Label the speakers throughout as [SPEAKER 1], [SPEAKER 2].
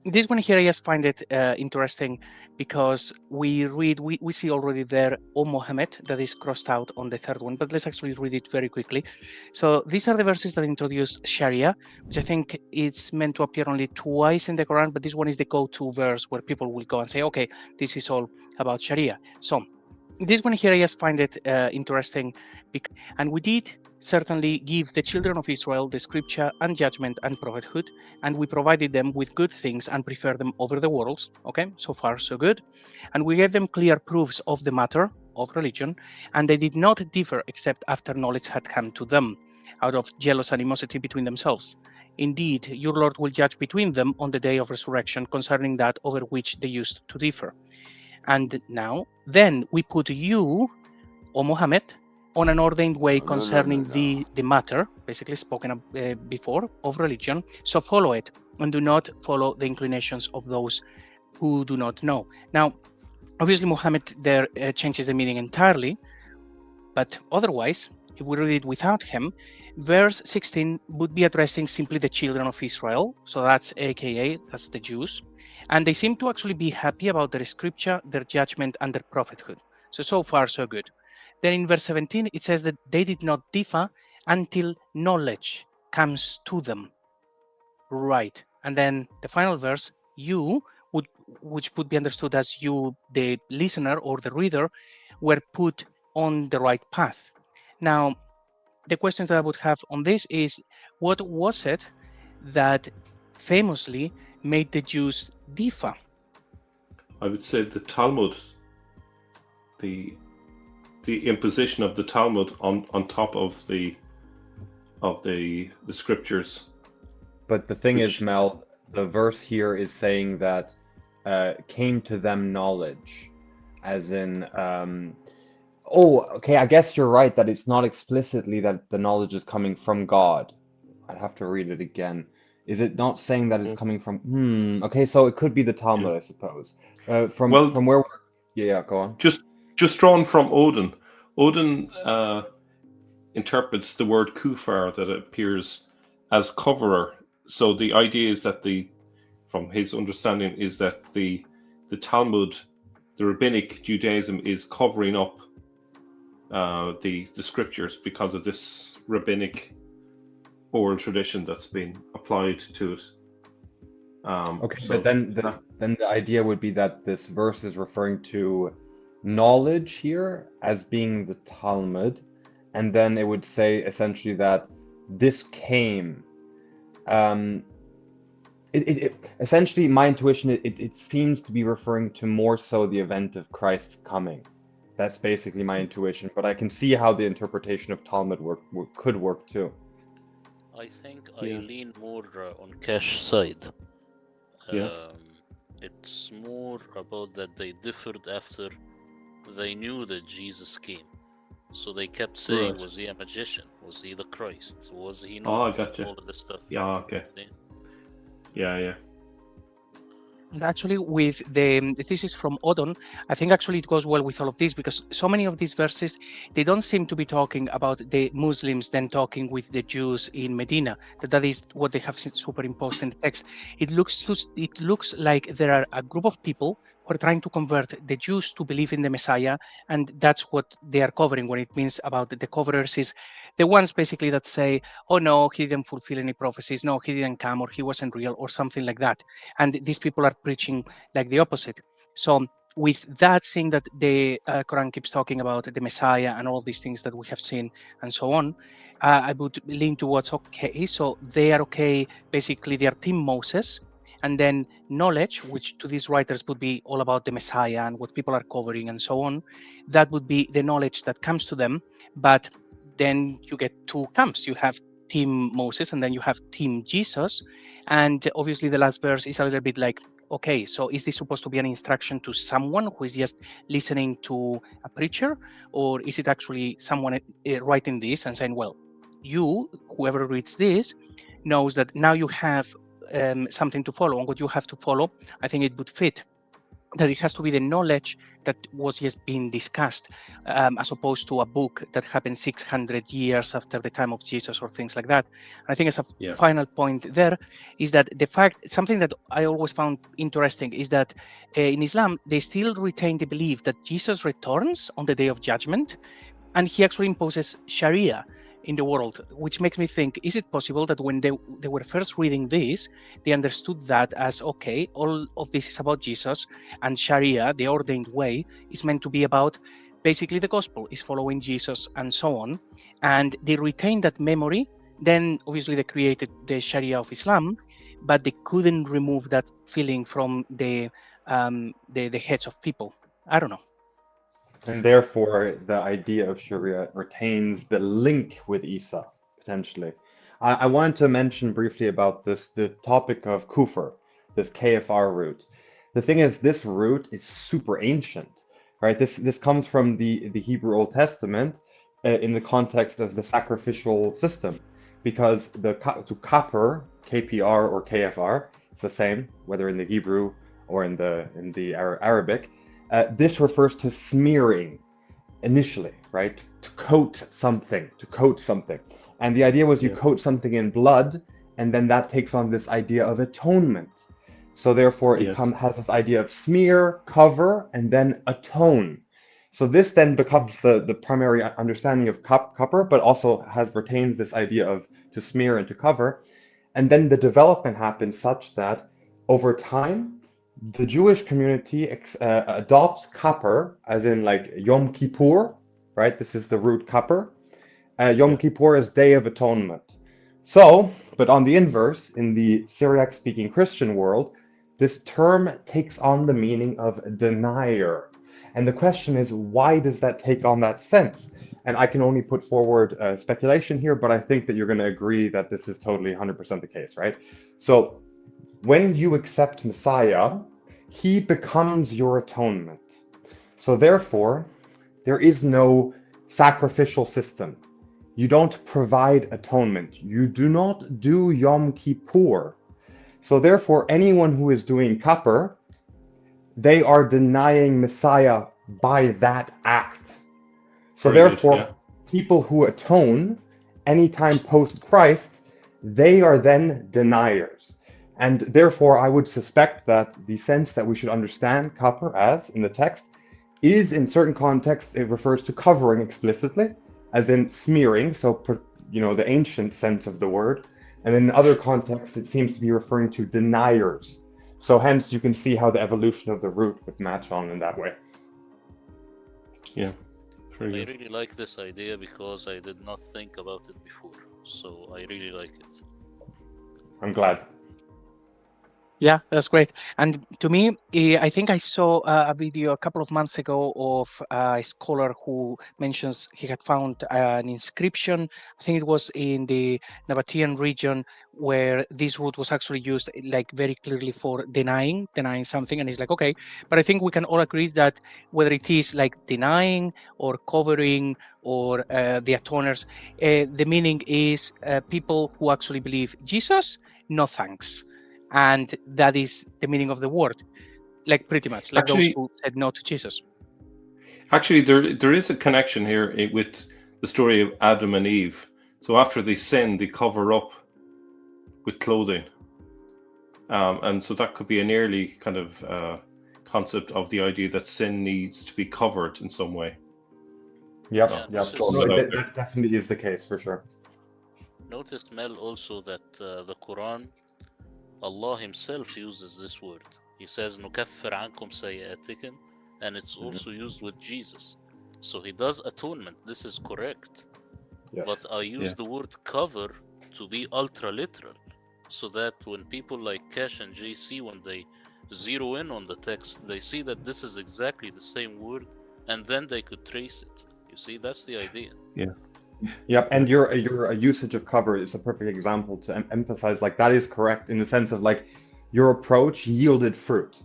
[SPEAKER 1] This one here, I just find it interesting because we see already there, O Muhammad, that is crossed out on the third one, but let's actually read it very quickly. So these are the verses that introduce Sharia, which I think it's meant to appear only twice in the Quran, but this one is the go-to verse where people will go and say, okay, this is all about Sharia. So this one here, I just find it interesting, and we did certainly give the children of Israel the scripture and judgment and prophethood, and we provided them with good things and preferred them over the worlds. Okay, so far so good. And we gave them clear proofs of the matter of religion, and they did not differ except after knowledge had come to them, out of jealous animosity between themselves. Indeed, your Lord will judge between them on the day of resurrection concerning that over which they used to differ. And now, then we put you, O Muhammad, on an ordained way concerning the matter, basically spoken before, of religion. So follow it, and do not follow the inclinations of those who do not know. Now, obviously, Muhammad there changes the meaning entirely, but otherwise, if we read it without him, verse 16 would be addressing simply the children of Israel. So that's AKA, that's the Jews. And they seem to actually be happy about their scripture, their judgment, and their prophethood. So far, so good. Then in verse 17, it says that they did not differ until knowledge comes to them. Right. And then the final verse, you, which would be understood as you, the listener or the reader, were put on the right path. Now, the questions that I would have on this is, what was it that famously made the Jews differ?
[SPEAKER 2] I would say the Talmud, the imposition of the Talmud on top of the scriptures.
[SPEAKER 3] But the thing is, Mel, the verse here is saying that came to them knowledge, as in, okay, I guess you're right that it's not explicitly that the knowledge is coming from God. I'd have to read it again. Is it not saying that it's coming from? Okay, so it could be the Talmud, I suppose. From where? Yeah, go on.
[SPEAKER 2] Just drawn from Odin. Odin interprets the word kufar that appears as coverer. So the idea is that from his understanding, is that the Talmud, the rabbinic Judaism, is covering up the scriptures because of this rabbinic oral tradition that's been applied to it.
[SPEAKER 3] Okay, so but then the idea would be that this verse is referring to knowledge here as being the Talmud, and then it would say essentially that this came. Essentially, my intuition, it seems to be referring to more so the event of Christ's coming. That's basically my intuition, but I can see how the interpretation of Talmud could work too.
[SPEAKER 4] I think I lean more on Kash's side. It's more about that they differed after they knew that Jesus came. So they kept saying, right. Was he a magician? Was he the Christ? Was he not?
[SPEAKER 2] Oh, I got you.
[SPEAKER 4] All of this stuff.
[SPEAKER 2] Yeah, okay. Yeah.
[SPEAKER 1] And actually, with the thesis from Odon, I think actually it goes well with all of this, because so many of these verses, they don't seem to be talking about the Muslims then talking with the Jews in Medina. That is what they have superimposed in the text. It looks like there are a group of people who are trying to convert the Jews to believe in the Messiah, and that's what they are covering when it means about the coverers is the ones basically that say, oh no, he didn't fulfill any prophecies, no, he didn't come, or he wasn't real, or something like that. And these people are preaching like the opposite. So with that, seeing that the Quran keeps talking about the Messiah and all these things that we have seen and so on, I would lean towards, okay, so they are okay, basically they are Team Moses, and then knowledge, which to these writers would be all about the Messiah and what people are covering and so on, that would be the knowledge that comes to them. But then you get two camps. You have Team Moses and then you have Team Jesus. And obviously the last verse is a little bit like, okay, so is this supposed to be an instruction to someone who is just listening to a preacher? Or is it actually someone writing this and saying, well, you, whoever reads this, knows that now you have something to follow, and what you have to follow, I think it would fit that it has to be the knowledge that was just being discussed, as opposed to a book that happened 600 years after the time of Jesus or things like that. And I think as a final point there is that the fact, something that I always found interesting is that in Islam, they still retain the belief that Jesus returns on the day of judgment, and he actually imposes Sharia in the world, which makes me think, is it possible that when they were first reading this, they understood that as, okay, all of this is about Jesus, and Sharia, the ordained way, is meant to be about basically the gospel, is following Jesus and so on, and they retained that memory. Then obviously they created the Sharia of Islam, but they couldn't remove that feeling from the heads of people. I don't know.
[SPEAKER 3] And therefore, the idea of Sharia retains the link with Isa, potentially. I wanted to mention briefly about the topic of kufr, this KFR root. The thing is, this root is super ancient, right? This comes from the Hebrew Old Testament in the context of the sacrificial system, because to kapr, KPR or KFR, it's the same, whether in the Hebrew or in the Arabic. This refers to smearing initially, right? To coat something. And the idea was you coat something in blood, and then that takes on this idea of atonement. So therefore it has this idea of smear, cover, and then atone. So this then becomes the primary understanding of kapr, but also retains this idea of to smear and to cover. And then the development happens such that over time, the Jewish community adopts kapr, as in like Yom Kippur, right? This is the root kapr. Yom Kippur is Day of Atonement. So, but on the inverse, in the Syriac-speaking Christian world, this term takes on the meaning of denier. And the question is, why does that take on that sense? And I can only put forward speculation here, but I think that you're going to agree that this is totally 100% the case, right? So, when you accept Messiah, he becomes your atonement. So therefore, there is no sacrificial system. You don't provide atonement. You do not do Yom Kippur. So therefore, anyone who is doing kapr, they are denying Messiah by that act. So therefore, people who atone anytime post-Christ, they are then deniers. And therefore, I would suspect that the sense that we should understand kapr as in the text is, in certain contexts, it refers to covering explicitly, as in smearing, so the ancient sense of the word. And in other contexts, it seems to be referring to deniers. So hence, you can see how the evolution of the root would match on in that way.
[SPEAKER 2] Yeah.
[SPEAKER 4] I really like this idea because I did not think about it before. So I really like it.
[SPEAKER 3] I'm glad.
[SPEAKER 1] Yeah, that's great. And to me, I think I saw a video a couple of months ago of a scholar who mentions he had found an inscription. I think it was in the Nabatean region where this root was actually used like very clearly for denying something. And it's like, okay, but I think we can all agree that whether it is like denying or covering or the atoners, the meaning is people who actually believe Jesus, no thanks. And that is the meaning of the word, like pretty much like those who said no to Jesus.
[SPEAKER 2] Actually, there is a connection here with the story of Adam and Eve. So after they sin, they cover up with clothing, and so that could be an early kind of concept of the idea that sin needs to be covered in some way.
[SPEAKER 3] Yep. That definitely is the case for sure.
[SPEAKER 4] Notice, Mel, also that the Quran, Allah himself uses this word. He says, نُكَفِّرْ عَنْكُمْ سَيِّئَاتِكُمْ, and it's also used with Jesus. So he does atonement. This is correct.
[SPEAKER 3] Yes.
[SPEAKER 4] But I use the word cover to be ultra literal, so that when people like Cash and JC, when they zero in on the text, they see that this is exactly the same word, and then they could trace it. You see, that's the idea.
[SPEAKER 2] Yeah.
[SPEAKER 3] Yep, and your usage of cover is a perfect example to emphasize like that is correct in the sense of like your approach yielded fruit,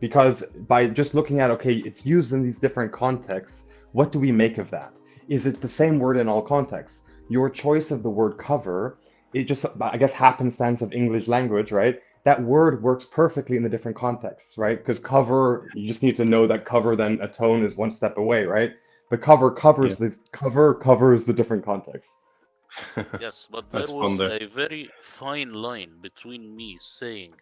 [SPEAKER 3] because by just looking at it's used in these different contexts, what do we make of that? Is it the same word in all contexts? Your choice of the word cover, it just, I guess, happenstance of English language, right? that word works perfectly in the different contexts, right? Because cover, you just need to know that cover, then atone is one step away, right? But cover covers this, cover covers the different context.
[SPEAKER 4] Yes, but
[SPEAKER 2] That's
[SPEAKER 4] there
[SPEAKER 2] fun
[SPEAKER 4] was
[SPEAKER 2] there.
[SPEAKER 4] a very fine line between me saying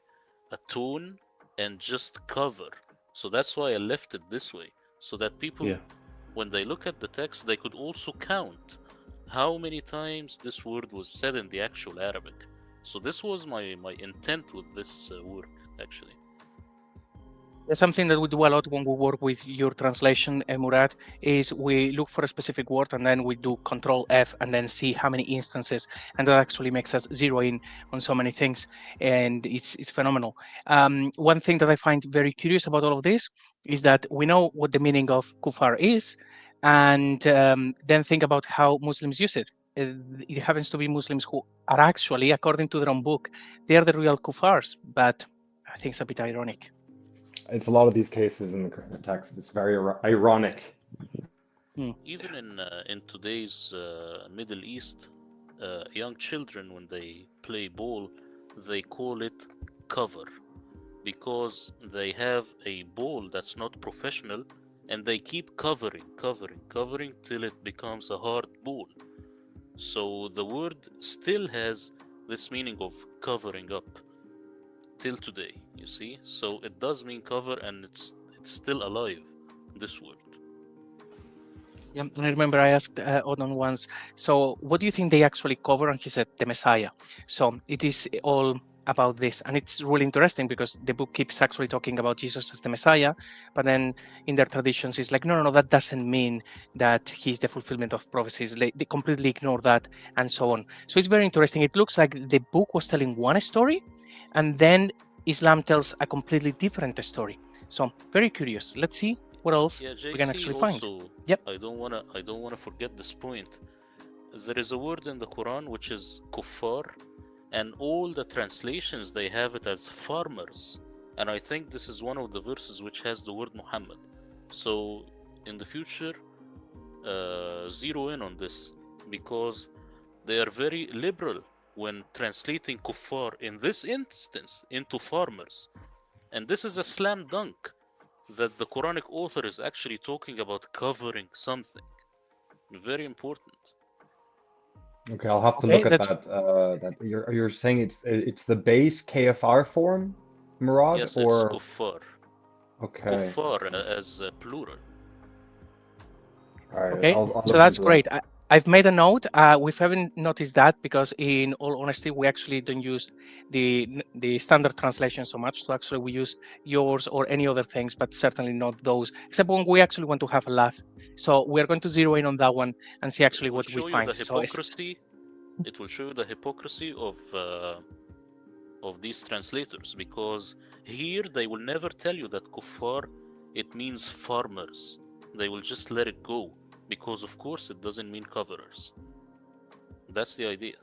[SPEAKER 4] atone and just cover. So that's why I left it this way, so that people,
[SPEAKER 2] Yeah.
[SPEAKER 4] when they look at the text, they could also count how many times this word was said in the actual Arabic. So this was my intent with this work, actually.
[SPEAKER 1] Something that we do a lot when we work with your translation, Murad, is we look for a specific word and then we do Control F and then see how many instances, and that actually makes us zero in on so many things, and it's phenomenal. One thing that I find very curious about all of this is that we know what the meaning of kufar is, and then think about how Muslims use it. It happens to be Muslims who are actually, according to their own book, they are the real kufars, but I think it's a bit ironic.
[SPEAKER 3] It's a lot of these cases in the text. It's very ironic.
[SPEAKER 4] Even in today's Middle East, young children, when they play ball, they call it cover, because they have a ball that's not professional, and they keep covering till it becomes a hard ball. So the word still has this meaning of covering up till today, you see? So it does mean cover, and it's still alive, this word.
[SPEAKER 1] Yeah, and I remember I asked Odon once, so what do you think they actually cover? And he said, the Messiah. So it is all about this. And it's really interesting because the book keeps actually talking about Jesus as the Messiah, but then in their traditions, it's like, no, that doesn't mean that he's the fulfillment of prophecies. They completely ignore that and so on. So it's very interesting. It looks like the book was telling one story, and then Islam tells a completely different story. So very curious. Let's see what else
[SPEAKER 4] Yeah,
[SPEAKER 1] we can
[SPEAKER 4] JC,
[SPEAKER 1] actually find.
[SPEAKER 4] also,
[SPEAKER 1] Yep.
[SPEAKER 4] I don't wanna forget this point. There is a word in the Quran which is kuffar, and all the translations they have it as farmers. And I think this is one of the verses which has the word Muhammad. So in the future, zero in on this, because they are very liberal when translating kuffar in this instance into farmers. And this is a slam dunk that the Quranic author is actually talking about covering something. Very important.
[SPEAKER 3] Okay, I'll have to look at that. That you're saying it's the base KFR form, Murad,
[SPEAKER 4] Yes, it's
[SPEAKER 3] or
[SPEAKER 4] kuffar.
[SPEAKER 3] okay.
[SPEAKER 4] Kuffar as plural.
[SPEAKER 3] All right,
[SPEAKER 1] Okay,
[SPEAKER 3] I'll
[SPEAKER 1] so
[SPEAKER 3] look
[SPEAKER 1] that's
[SPEAKER 3] into that.
[SPEAKER 1] great. I've made a note. We haven't noticed that because, in all honesty, we actually don't use the standard translation so much. So actually, we use yours or any other things, but certainly not those. Except when we actually want to have a laugh. So we are going to zero in on that one and see actually
[SPEAKER 4] It will
[SPEAKER 1] what we
[SPEAKER 4] show you
[SPEAKER 1] find.
[SPEAKER 4] the
[SPEAKER 1] So
[SPEAKER 4] hypocrisy. It will show you the hypocrisy of these translators, because here they will never tell you that kuffar it means farmers. They will just let it go, because of course it doesn't mean coverers. That's the idea.